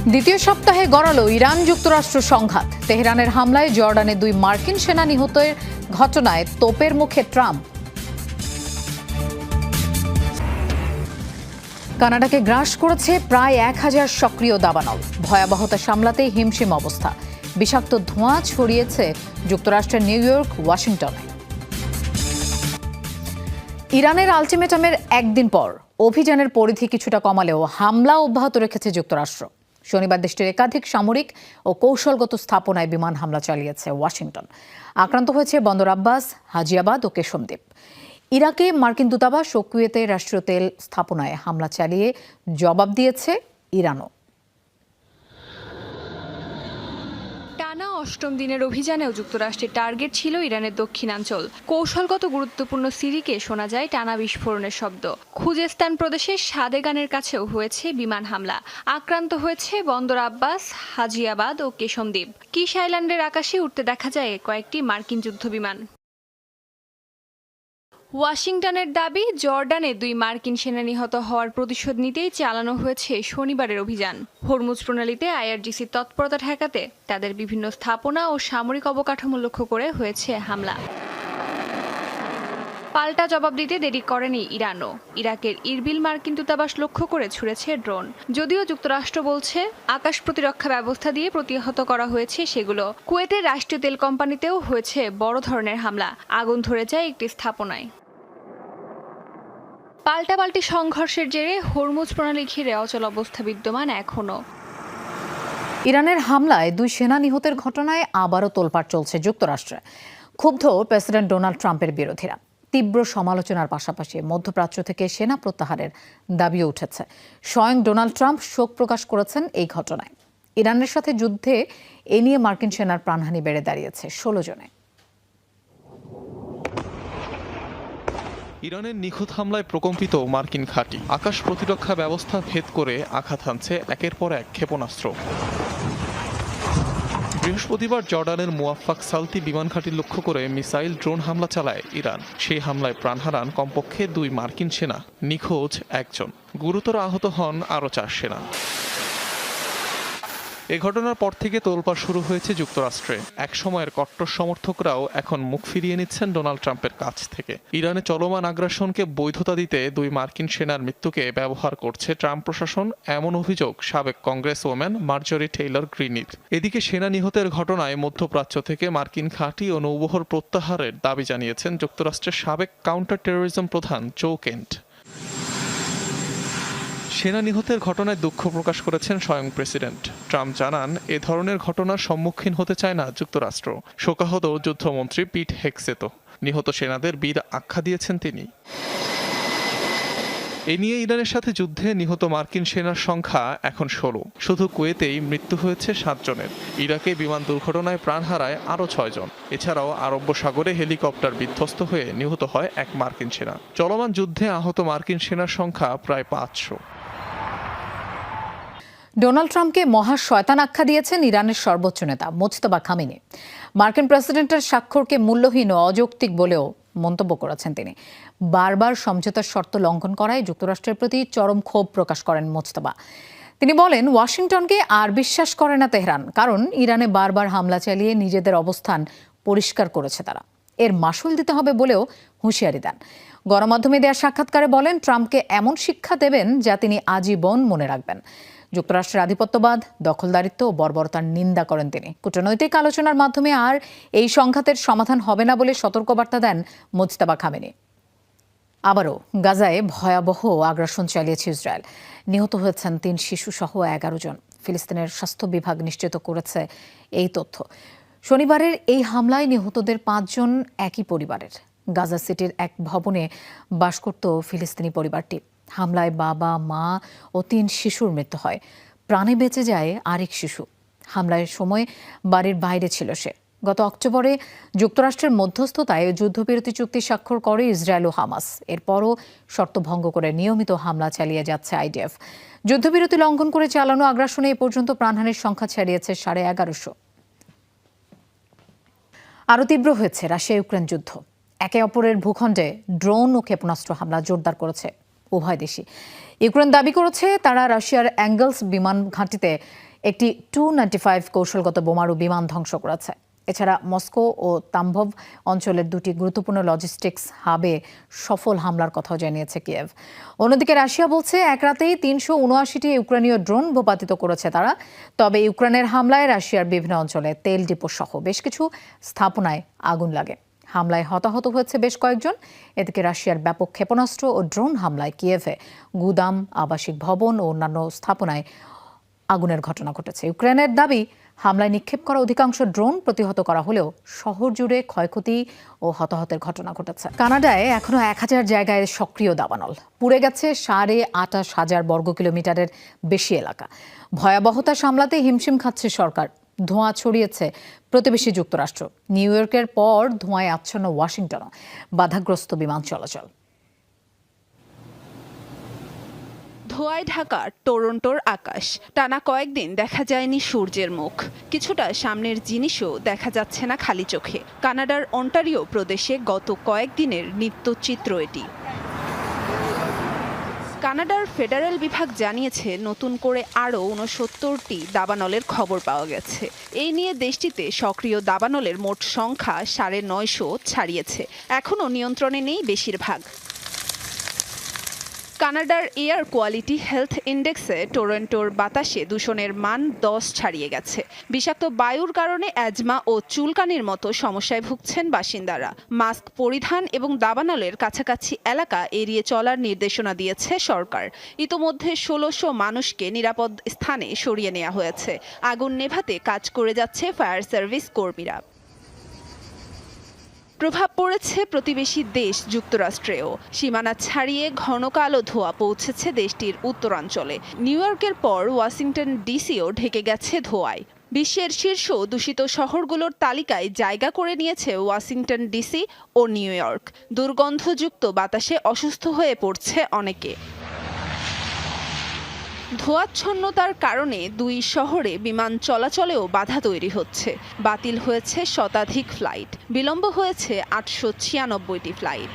দ্বিতীয় সপ্তাহে গড়ালো ইরান যুক্তরাষ্ট্র সংঘাত। তেহরানের হামলায় জর্ডানে 2 মার্কিন সেনা নিহতের ঘটনায় তোপের মুখে ট্রাম্প। কানাডাকে গ্রাস করেছে প্রায় 1000 সক্রিয় দাবানল। ভয়াবহতা সামলাতে হিমশিম অবস্থা। বিষাক্ত ধোঁয়া ছড়িয়েছে যুক্তরাষ্ট্রের নিউ ইয়র্ক, ওয়াশিংটনে। ইরানের আলটিমেটামের একদিন পর অভিযানের পরিধি কিছুটা কমালেও হামলা অব্যাহত রেখেছে যুক্তরাষ্ট্র। শনিবার দেশটির একাধিক সামরিক ও কৌশলগত স্থাপনায় বিমান হামলা চালিয়েছে ওয়াশিংটন। আক্রান্ত হয়েছে বন্দর আব্বাস, হাজিয়াবাদ ও কেশমদ্বীপ। ইরাকে মার্কিন দূতাবাস ও কুয়েতে রাষ্ট্রীয় তেল স্থাপনায় হামলা চালিয়ে জবাব দিয়েছে ইরানও। টানা 8ম দিনের অভিযানেও যুক্তরাষ্ট্রের টার্গেট ছিল ইরানের দক্ষিণাঞ্চল। কৌশলগত গুরুত্বপূর্ণ সিরিকে শোনা যায় টানা বিস্ফোরণের শব্দ। খুজেস্তান প্রদেশের সাদেগানের কাছেও হয়েছে বিমান হামলা। আক্রান্ত হয়েছে বন্দর আব্বাস, হাজিয়াবাদ ও কেশমদ্বীপ। কিস আইল্যান্ডের আকাশে উঠতে দেখা যায় কয়েকটি মার্কিন যুদ্ধবিমান। ওয়াশিংটনের দাবি, জর্ডানে 2 মার্কিন সেনা নিহত হওয়ার প্রতিশোধ নিতেই চালানো হয়েছে শনিবারের অভিযান। হরমুজ প্রণালীতে আইআরজিসির তৎপরতা ঠেকাতে তাদের বিভিন্ন স্থাপনা ও সামরিক অবকাঠামো লক্ষ্য করে হয়েছে হামলা। পাল্টা জবাব দিতে দেরি করেনি ইরানও। ইরাকের ইরবিল মার্কিন দূতাবাস লক্ষ্য করে ছুড়েছে ড্রোন। যদিও যুক্তরাষ্ট্র বলছে আকাশ প্রতিরক্ষা ব্যবস্থা দিয়ে প্রতিহত করা হয়েছে সেগুলো। কুয়েতের রাষ্ট্রীয় তেল কোম্পানিতেও হয়েছে বড় ধরনের হামলা। আগুন ধরে যায় একটি স্থাপনায়। পাল্টাপাল্টি সংঘর্ষের জেরে হরমুজ প্রণালী ঘিরে অচল অবস্থা বিদ্যমান এখনো। ইরানের হামলায় 2 সেনা নিহতের ঘটনায় আবারও তোলপাড় চলছে যুক্তরাষ্ট্রে। ক্ষুব্ধ প্রেসিডেন্ট ডোনাল্ড ট্রাম্পের বিরোধীরা। তীব্র সমালোচনার পাশাপাশি মধ্যপ্রাচ্য থেকে সেনা প্রত্যাহারের দাবিও উঠেছে। স্বয়ং ডোনাল্ড ট্রাম্প শোক প্রকাশ করেছেন এই ঘটনায়। ইরানের সাথে যুদ্ধে এ নিয়ে মার্কিন সেনার প্রাণহানি বেড়ে দাঁড়িয়েছে 16 জনে। ইরানের নিখুঁত হামলায় প্রকম্পিত মার্কিন ঘাঁটি। আকাশ প্রতিরক্ষা ব্যবস্থা ভেদ করে আঘাত হানছে একের পর এক ক্ষেপণাস্ত্র। বৃহস্পতিবার জর্ডানের মুয়াফাক সালতি বিমান ঘাঁটি লক্ষ্য করে মিসাইল ড্রোন হামলা চালায় ইরান। সেই হামলায় প্রাণ হারান কমপক্ষে 2 মার্কিন সেনা, নিখোঁজ 1 জন। গুরুতর আহত হন আরও 4 সেনা। এ ঘটনার পর থেকে তোলপাড় শুরু হয়েছে যুক্তরাষ্ট্রে। এক সময়ের কট্টর সমর্থকরাও এখন মুখ ফিরিয়ে নিচ্ছেন ডোনাল্ড ট্রাম্পের কাছ থেকে। ইরানে চলমান আগ্রাসনকে বৈধতা দিতে 2 মার্কিন সেনার মৃত্যুকে ব্যবহার করছে ট্রাম্প প্রশাসন, এমন অভিযোগ সাবেক কংগ্রেস ওম্যান মার্জরি টেইলর গ্রিনির। এদিকে সেনা নিহতের ঘটনায় মধ্যপ্রাচ্য থেকে মার্কিন ঘাঁটি ও নৌবহর প্রত্যাহারের দাবি জানিয়েছেন যুক্তরাষ্ট্রের সাবেক কাউন্টার টেরোরিজম প্রধান জো কেন্ট। সেনা নিহতের ঘটনায় দুঃখ প্রকাশ করেছেন স্বয়ং প্রেসিডেন্ট ট্রাম্প। জানান, এ ধরনের ঘটনার সম্মুখীন হতে চায় না যুক্তরাষ্ট্র। শোকাহত যুদ্ধমন্ত্রী পিট হেগসেতো নিহত সেনাদের বীর আখ্যা দিয়েছেন তিনি। এ নিয়ে ইরানের সাথে যুদ্ধে নিহত মার্কিন সেনার সংখ্যা এখন 16। শুধু কুয়েতেই মৃত্যু হয়েছে 7 জনের। ইরাকে বিমান দুর্ঘটনায় প্রাণ হারায় আরও 6 জন। এছাড়াও আরব্য সাগরে হেলিকপ্টার বিধ্বস্ত হয়ে নিহত হয় 1 মার্কিন সেনা। চলমান যুদ্ধে আহত মার্কিন সেনার সংখ্যা প্রায় 500। ডোনাল্ড ট্রাম্পকে মহা শয়তান আখ্যা দিয়েছেন ইরানের সর্বোচ্চ নেতা মোজতবা খামেনি। মার্কিন প্রেসিডেন্টের স্বাক্ষরকে মূল্যহীন ও অযৌক্তিক বলেও মন্তব্য করেছেন তিনি। বারবার সমঝোতার শর্ত লঙ্ঘন করায় যুক্তরাষ্ট্রের প্রতি চরম ক্ষোভ প্রকাশ করেন মোজতবা। তিনি বলেন, ওয়াশিংটনকে আর বিশ্বাস করে না তেহরান, কারণ ইরানে বারবার হামলা চালিয়ে নিজেদের অবস্থান পরিষ্কার করেছে তারা। এর মাসুল দিতে হবে বলেও হুঁশিয়ারি দেন। গণমাধ্যমে দেওয়া সাক্ষাৎকারে বলেন, ট্রাম্পকে এমন শিক্ষা দেবেন যা তিনি আজীবন মনে রাখবেন। যুক্তরাষ্ট্রের আধিপত্যবাদ, দখলদারিত্ব ও বর্বরতার নিন্দা করেন তিনি। কূটনৈতিক আলোচনার মাধ্যমে আর এই সংঘাতের সমাধান হবে না বলে সতর্কবার্তা দেন মোজতবা খামেনি। আবারও গাজায় ভয়াবহ আগ্রাসন চালিয়েছে ইসরায়েল। নিহত হয়েছেন 3 শিশু সহ 11 জন। ফিলিস্তিনের স্বাস্থ্য বিভাগ নিশ্চিত করেছে এই তথ্য। শনিবারের এই হামলায় নিহতদের 5 জন একই পরিবারের। গাজা সিটির এক ভবনে বাস করত ফিলিস্তিনি পরিবারটি। হামলায় বাবা, মা ও 3 শিশুর মৃত্যু হয়। প্রাণে বেঁচে যায় আরেক শিশু। হামলার সময় বাড়ির বাইরে ছিল সে। গত অক্টোবরে যুক্তরাষ্ট্রের মধ্যস্থতায় যুদ্ধবিরতি চুক্তি স্বাক্ষর করে ইসরায়েল ও হামাস। এরপরও শর্ত ভঙ্গ করে নিয়মিত হামলা চালিয়ে যাচ্ছে আইডিএফ। যুদ্ধবিরতি লঙ্ঘন করে চালানো আগ্রাসনে এ পর্যন্ত প্রাণহানির সংখ্যা ছাড়িয়েছে 1150। আরও তীব্র হয়েছে রাশিয়া ইউক্রেন যুদ্ধ। একে অপরের ভূখণ্ডে ড্রোন ও ক্ষেপণাস্ত্র হামলা জোরদার করেছে উভয় দেশই। ইউক্রেন দাবি করেছে তারা রাশিয়ার অ্যাঙ্গেলস বিমান ঘাঁটিতে একটি Tu-95 কৌশলগত বোমারু বিমান ধ্বংস করেছে। এছাড়া মস্কো ও তাম্বভ অঞ্চলের দুটি গুরুত্বপূর্ণ লজিস্টিক্স হাবে সফল হামলার কথাও জানিয়েছে কিয়েভ। অন্যদিকে রাশিয়া বলছে এক রাতেই ৩৭৯টি ইউক্রেনীয় ড্রোন ভূপাতিত করেছে তারা। তবে ইউক্রেনের হামলায় রাশিয়ার বিভিন্ন অঞ্চলে তেল ডিপো সহ বেশ কিছু স্থাপনায় আগুন লাগে। হামলায় হতাহত হয়েছে বেশ কয়েকজন। এদিকে রাশিয়ার ব্যাপক ক্ষেপণাস্ত্র ও ড্রোন হামলায় কিয়েভে গুদাম, আবাসিক ভবন ও অন্যান্য স্থাপনায় আগুনের ঘটনা ঘটেছে। ইউক্রেনের দাবি, হামলায় নিক্ষেপ করা অধিকাংশ ড্রোন প্রতিহত করা হলেও শহর জুড়ে ক্ষয়ক্ষতি ও হতাহতের ঘটনা ঘটেছে। কানাডায় এখনো 1000 জায়গায় সক্রিয় দাবানল। পুড়ে গেছে 28,500 বর্গ কিলোমিটারের বেশি এলাকা। ভয়াবহতা সামলাতে হিমশিম খাচ্ছে সরকার। ধোঁয়া ছড়িয়েছে প্রতিবেশী যুক্তরাষ্ট্র। নিউ ইয়র্কের পর ধোঁয়ায় আচ্ছন্ন ওয়াশিংটনও। বাধাগ্রস্ত বিমান চলাচল। ধোঁয়ায় ঢাকা টরন্টোর আকাশ। টানা কয়েকদিন দেখা যায়নি সূর্যের মুখ। কিছুটা সামনের জিনিসও দেখা যাচ্ছে না খালি চোখে। কানাডার অন্টারিও প্রদেশে গত কয়েকদিনের নিত্যচিত্র এটি। কানাডার ফেডারেল বিভাগ জানিয়েছে নতুন করে আরও 69টি দাবানলের খবর পাওয়া গেছে। এই নিয়ে দেশটিতে সক্রিয় দাবানলের মোট সংখ্যা 950 ছাড়িয়েছে। এখনও নিয়ন্ত্রণে নেই বেশিরভাগ। কানাডার এয়ার কোয়ালিটি হেলথ ইন্ডেক্সে টরন্টোর বাতাসে দূষণের মান 10 ছাড়িয়ে গেছে। বিষাক্ত বায়ুর কারণে অ্যাজমা ও চুলকানির মতো সমস্যায় ভুগছেন বাসিন্দারা। মাস্ক পরিধান এবং দাবানলের কাছাকাছি এলাকা এড়িয়ে চলার নির্দেশনা দিয়েছে সরকার। ইতোমধ্যে 1600 মানুষকে নিরাপদ স্থানে সরিয়ে নেওয়া হয়েছে। আগুন নেভাতে কাজ করে যাচ্ছে ফায়ার সার্ভিস কর্মীরা। প্রভাব পড়েছে প্রতিবেশী দেশ যুক্তরাষ্ট্রেও। সীমানা ছাড়িয়ে ঘন কালো ধোঁয়া পৌঁছেছে দেশটির উত্তরাঞ্চলে। নিউ ইয়র্কের পর ওয়াশিংটন ডিসিও ঢেকে গেছে ধোঁয়ায়। বিশ্বের শীর্ষ দূষিত শহরগুলোর তালিকায় জায়গা করে নিয়েছে ওয়াশিংটন ডিসি ও নিউ ইয়র্ক। দুর্গন্ধযুক্ত বাতাসে অসুস্থ হয়ে পড়ছে অনেকে। ধোঁয়াচ্ছন্নতার কারণে দুই শহরে বিমান চলাচলেও বাধা তৈরি হচ্ছে। বাতিল হয়েছে শতাধিক ফ্লাইট, বিলম্ব হয়েছে 896টি ফ্লাইট।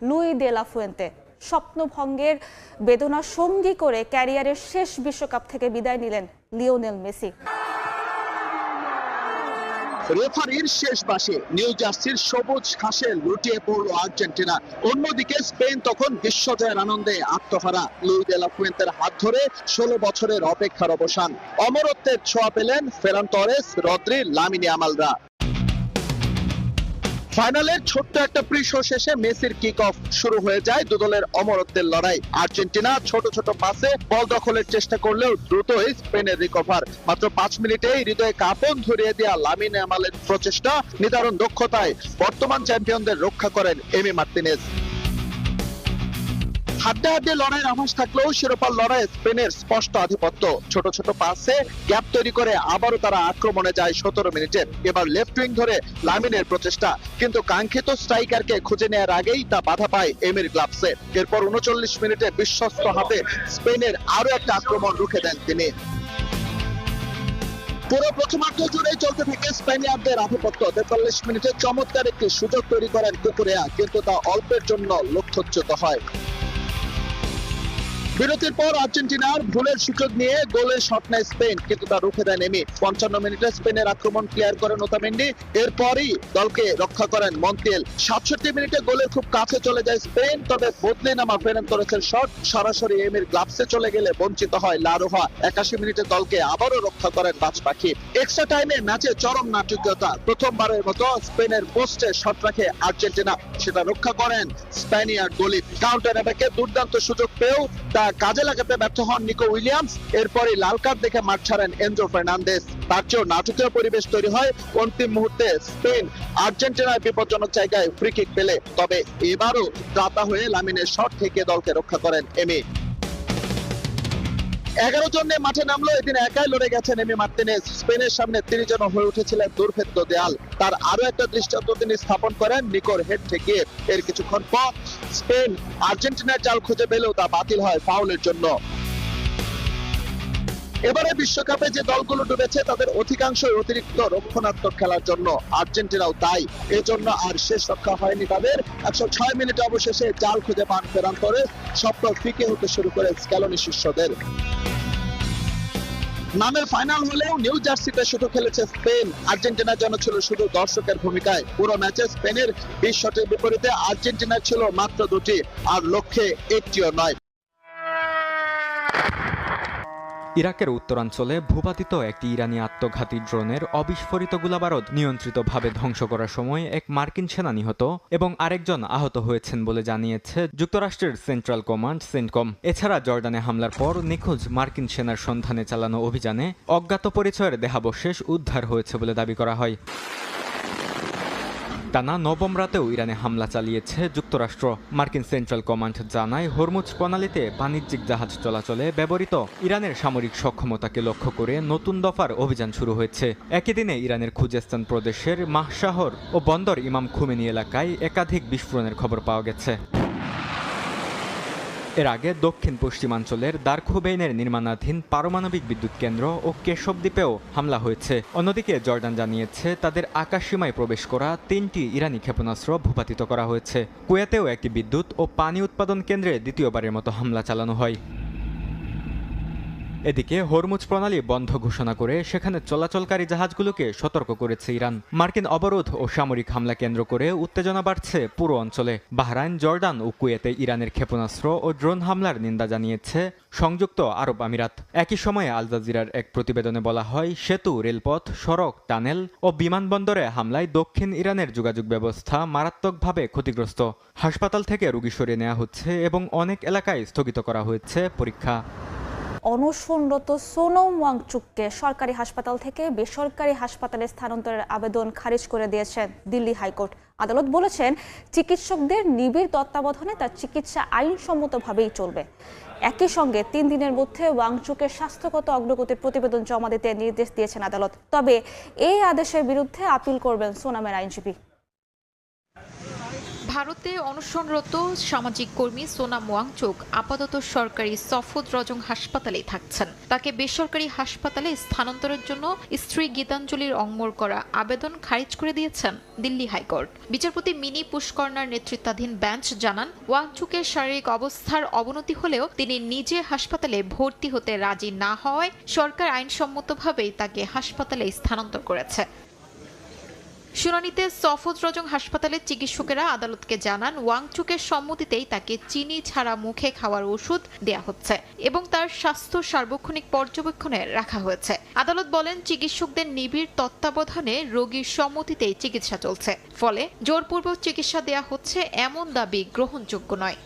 লুই দে লা ফুয়েন্তে স্বপ্নভঙ্গের বেদনা সঙ্গী করে ক্যারিয়ারের শেষ বিশ্বকাপ থেকে বিদায় নিলেন লিওনেল মেসি। রেফারির শেষ বাঁশি, নিউ জার্সির সবুজ ঘাসে লুটিয়ে পড়ল আর্জেন্টিনা। অন্যদিকে স্পেন তখন বিশ্বজয়ের আনন্দে আত্মহারা। লুই দে লা ফুয়েন্তের হাত ধরে 16 বছরের অপেক্ষার অবসান। অমরত্বের ছোঁয়া পেলেন ফেরান তরেস, রদ্রি, লামিন ইয়ামালরা। ফাইনালের ছোট্ট একটা প্রি শো শেষে মেসির কিক অফ। শুরু হয়ে যায় দুদলের অমরত্বের লড়াই। আর্জেন্টিনা ছোট ছোট পাসে বল দখলের চেষ্টা করলেও দ্রুতই স্পেনের রিকভার। মাত্র 5 মিনিটেই হৃদয়ে কাঁপন ধরিয়ে দেয়া লামিন ইয়ামালের প্রচেষ্টা নিদারুণ দক্ষতায় বর্তমান চ্যাম্পিয়নদের রক্ষা করেন এমি মার্তিনেজ। হাড্ডাহাড্ডি লড়াইয়ের আভাস থাকলেও শিরোপার লড়াইয়ে স্পেনের স্পষ্ট আধিপত্য। ছোট ছোট পাসে গ্যাপ তৈরি করে আবারও তারা আক্রমণে যায় 17 মিনিটে। এবার লেফট উইং ধরে লামিনের প্রচেষ্টা, কিন্তু কাঙ্ক্ষিত স্ট্রাইকারকে খুঁজে নেওয়ার আগেই তা বাধা পায় এমির গ্লাভসে। এরপর 39 মিনিটে বিশ্বস্ত হাতে স্পেনের আরো একটা আক্রমণ রুখে দেন তিনি। পুরো প্রথমার্ধ জুড়ে চলতে থাকে স্পেনিয়ারদের আধিপত্য। 43 মিনিটে চমৎকার একটি সুযোগ তৈরি করেন কুকুরেয়া, কিন্তু তা অল্পের জন্য লক্ষ্যচ্যুত হয়। বিরতির পর আর্জেন্টিনার ভুলের সুযোগ নিয়ে গোলের শট নেয় স্পেন, কিন্তু তা রুখে দেন এমি। 55 মিনিটে স্পেনের আক্রমণ ক্লিয়ার করেন ওতামেন্ডি। এরপরই দলকে রক্ষা করেন মন্টিয়েল। 67 মিনিটে গোলের খুব কাছে চলে যায় স্পেন, তবে বদলে নামা ফেরেন তোরেসের শট সরাসরি এমির গ্লাভসে চলে গেলে বঞ্চিত হয় লা রোহা। 81 মিনিটে দলকে আবারও রক্ষা করেন বাজ পাখি। এক্সট্রা টাইমে ম্যাচে চরম নাটকীয়তা। প্রথমবারের মতো স্পেনের পোস্টে শট রাখে আর্জেন্টিনা, সেটা রক্ষা করেন স্প্যানিয়ার্ড গোলি। কাউন্টার অ্যাটাকে দুর্দান্ত সুযোগ পেয়েও তা কাজে লাগাতে ব্যর্থ হন নিকো উইলিয়ামস। এরপরই লাল কার্ড দেখে মাঠ ছাড়েন এনজো ফার্নান্দেজ। তার চেয়েও নাটকীয় পরিবেশ তৈরি হয় অন্তিম মুহূর্তে স্পেন আর্জেন্টিনার বিপজ্জনক জায়গায় ফ্রি কিক পেলে। তবে এবারও ত্রাতা হয়ে লামিনের শট থেকে দলকে রক্ষা করেন এমি। 11 জন নিয়ে মাঠে নামলো এদিন একাই লড়ে গেছেন এমি মার্তিনেজ। স্পেনের সামনে তিনি যেন হয়ে উঠেছিলেন দুর্ভেদ্য দেয়াল। তার আরো একটা দৃষ্টান্ত তিনি স্থাপন করেন নিকোর হেড থেকে। এর কিছুক্ষণ পর স্পেন আর্জেন্টিনার জাল খুঁজে পেলেও তা বাতিল হয় ফাউলের জন্য। এবারে বিশ্বকাপে যে দলগুলো ডুবেছে তাদের অধিকাংশই অতিরিক্ত রক্ষণাত্মক খেলার জন্য। আর্জেন্টিনাও তাই। এজন্য আর শেষ রক্ষা হয়নি তাদের। 106 মিনিটে অবশেষে জাল খুঁজে পান ফেরান তোরেস। স্বপ্ন ফিকে হতে শুরু করে স্ক্যালোনি শিষ্যদের। নামে ফাইনাল হলেও নিউ জার্সিতে শুধু খেলেছে স্পেন। আর্জেন্টিনার জন্য ছিল শুধু দর্শকের ভূমিকায়। পুরো ম্যাচে স্পেনের 20 শটের বিপরীতে আর্জেন্টিনার ছিল মাত্র 2টি, আর লক্ষ্যে একটিও নয়। ইরাকের উত্তরাঞ্চলে ভূপাতিত একটি ইরানি আত্মঘাতী ড্রোনের অবিস্ফোরিত গোলাবারুদ নিয়ন্ত্রিতভাবে ধ্বংস করার সময় এক মার্কিন সেনা নিহত এবং আরেকজন আহত হয়েছেন বলে জানিয়েছে যুক্তরাষ্ট্রের সেন্ট্রাল কমান্ড সেন্টকম। এছাড়া জর্ডানে হামলার পর নিখোঁজ মার্কিন সেনার সন্ধানে চালানো অভিযানে অজ্ঞাত পরিচয়ের দেহাবশেষ উদ্ধার হয়েছে বলে দাবি করা হয়। টানা নবম রাতেও ইরানে হামলা চালিয়েছে যুক্তরাষ্ট্র। মার্কিন সেন্ট্রাল কমান্ড জানায় হরমুজ প্রণালীতে বাণিজ্যিক জাহাজ চলাচলে ব্যবহৃত ইরানের সামরিক সক্ষমতাকে লক্ষ্য করে নতুন দফার অভিযান শুরু হয়েছে। একই দিনে ইরানের খুজেস্তান প্রদেশের মাহশাহর ও বন্দর ইমাম খুমেনি এলাকায় একাধিক বিস্ফোরণের খবর পাওয়া গেছে। এর আগে দক্ষিণ পশ্চিমাঞ্চলের দারখুবেইনের নির্মাণাধীন পারমাণবিক বিদ্যুৎ কেন্দ্র ও কেশব দ্বীপেও হামলা হয়েছে। অন্যদিকে জর্ডান জানিয়েছে তাদের আকাশসীমায় প্রবেশ করা 3টি ইরানি ক্ষেপণাস্ত্র ভূপাতিত করা হয়েছে। কুয়েতেও একটি বিদ্যুৎ ও পানি উৎপাদন কেন্দ্রে দ্বিতীয়বারের মতো হামলা চালানো হয়। এদিকে হরমুজ প্রণালী বন্ধ ঘোষণা করে সেখানে চলাচলকারী জাহাজগুলোকে সতর্ক করেছে ইরান। মার্কিন অবরোধ ও সামরিক হামলা কেন্দ্র করে উত্তেজনা বাড়ছে পুরো অঞ্চলে। বাহরাইন, জর্ডান ও কুয়েতে ইরানের ক্ষেপণাস্ত্র ও ড্রোন হামলার নিন্দা জানিয়েছে সংযুক্ত আরব আমিরাত। একই সময়ে আল জাজিরার এক প্রতিবেদনে বলা হয় সেতু, রেলপথ, সড়ক, টানেল ও বিমানবন্দরে হামলায় দক্ষিণ ইরানের যোগাযোগ ব্যবস্থা মারাত্মকভাবে ক্ষতিগ্রস্ত। হাসপাতাল থেকে রোগী সরিয়ে নেওয়া হচ্ছে এবং অনেক এলাকায় স্থগিত করা হয়েছে পরীক্ষা। অনশনরত সোনম ওয়াংচুককে সরকারি হাসপাতাল থেকে বেসরকারি হাসপাতালে স্থানান্তরের আবেদন খারিজ করে দিয়েছেন দিল্লি হাইকোর্ট। আদালত বলেছেন চিকিৎসকদের নিবিড় তত্ত্বাবধানে তার চিকিৎসা আইনসম্মতভাবেই চলবে। একই সঙ্গে 3 দিনের মধ্যে ওয়াংচুকের স্বাস্থ্যগত অগ্রগতির প্রতিবেদন জমা দিতে নির্দেশ দিয়েছেন আদালত। তবে এই আদেশের বিরুদ্ধে আপিল করবেন সোনমের আইনজীবী। ভারতে অনশনরত সামাজিক কর্মী সোনাম ওয়াংচুক আপাতত সরকারি সফদরজং হাসপাতালে থাকছেন। তাকে বেসরকারি হাসপাতালে স্থানান্তরের জন্য স্ত্রী গীতাঞ্জলির অংমোর করা আবেদন খারিজ করে দিয়েছেন দিল্লি হাইকোর্ট। বিচারপতি মিনি পুষ্কর্ণার নেতৃত্বাধীন বেঞ্চ জানান ওয়াংচুকের শারীরিক অবস্থার অবনতি হলেও তিনি নিজে হাসপাতালে ভর্তি হতে রাজি না হওয়ায় সরকার আইনসম্মতভাবেই তাকে হাসপাতালে স্থানান্তর করেছে। শুনানিতে সফদরজং হাসপাতালের চিকিৎসকেরা আদালতকে জানান ওয়াংচুকের সম্মতিতেই তাকে চিনি ছাড়া মুখে খাওয়ার ওষুধ দেয়া হচ্ছে এবং তার স্বাস্থ্য সার্বক্ষণিক পর্যবেক্ষণে রাখা হয়েছে। আদালত বলেন চিকিৎসকদের নিবিড় তত্ত্বাবধানে রোগীর সম্মতিতেই চিকিৎসা চলছে, ফলে জোরপূর্বক চিকিৎসা দেয়া হচ্ছে এমন দাবি গ্রহণযোগ্য নয়।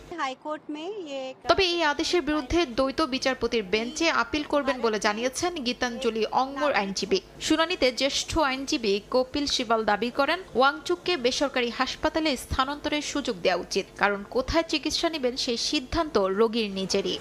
তবে এই আদেশের বিরুদ্ধে দ্বৈত বিচারপতির বেঞ্চে আপিল করবেন বলে জানিয়েছেন গীতাঞ্জলি অংমোর আইনজীবী। শুনানিতে জ্যেষ্ঠ আইনজীবী কপিল সিবাল দাবি করেন ওয়াংচুককে বেসরকারি হাসপাতালে স্থানান্তরের সুযোগ দেওয়া উচিত, কারণ কোথায় চিকিৎসা নেবেন সেই সিদ্ধান্ত রোগীর নিজেরই।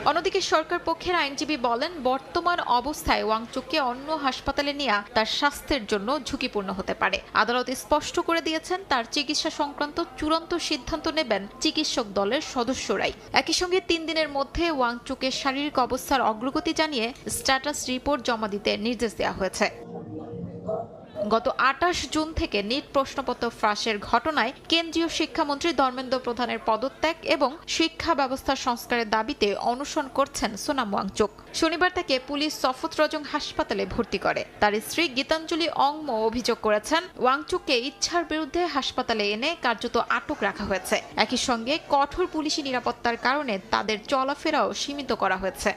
অন্যদিকে সরকার পক্ষের আইনজীবী বলেন বর্তমান অবস্থায় ওয়াংচুককে অন্য হাসপাতালে নেওয়া তার স্বাস্থ্যের জন্য ঝুঁকিপূর্ণ হতে পারে। আদালত স্পষ্ট করে দিয়েছেন তার চিকিৎসা সংক্রান্ত চূড়ান্ত সিদ্ধান্ত নেবেন চিকিৎসক দলের সদস্যরাই। একই সঙ্গে 3 দিনের মধ্যে ওয়াংচুকের শারীরিক অবস্থার অগ্রগতি জানিয়ে স্ট্যাটাস রিপোর্ট জমা দিতে নির্দেশ দেওয়া হয়েছে। গত 28 জুন থেকে নিট প্রশ্নপত্র ফাঁসের ঘটনায় কেন্দ্রীয় শিক্ষামন্ত্রী ধর্মেন্দ্র প্রধানের পদত্যাগ এবং শিক্ষা ব্যবস্থা সংস্কারের দাবিতে অনশন করছেন সোনাম ওয়াংচুক। শনিবার তাকে পুলিশ সফদরজং হাসপাতালে ভর্তি করে। তার স্ত্রী গীতাঞ্জলি অংমো অভিযোগ করেছেন ওয়াংচুককে ইচ্ছার বিরুদ্ধে হাসপাতালে এনে কার্যত আটক রাখা হয়েছে। একই সঙ্গে কঠোর পুলিশি নিরাপত্তার কারণে তাদের চলাফেরাও সীমিত করা হয়েছে।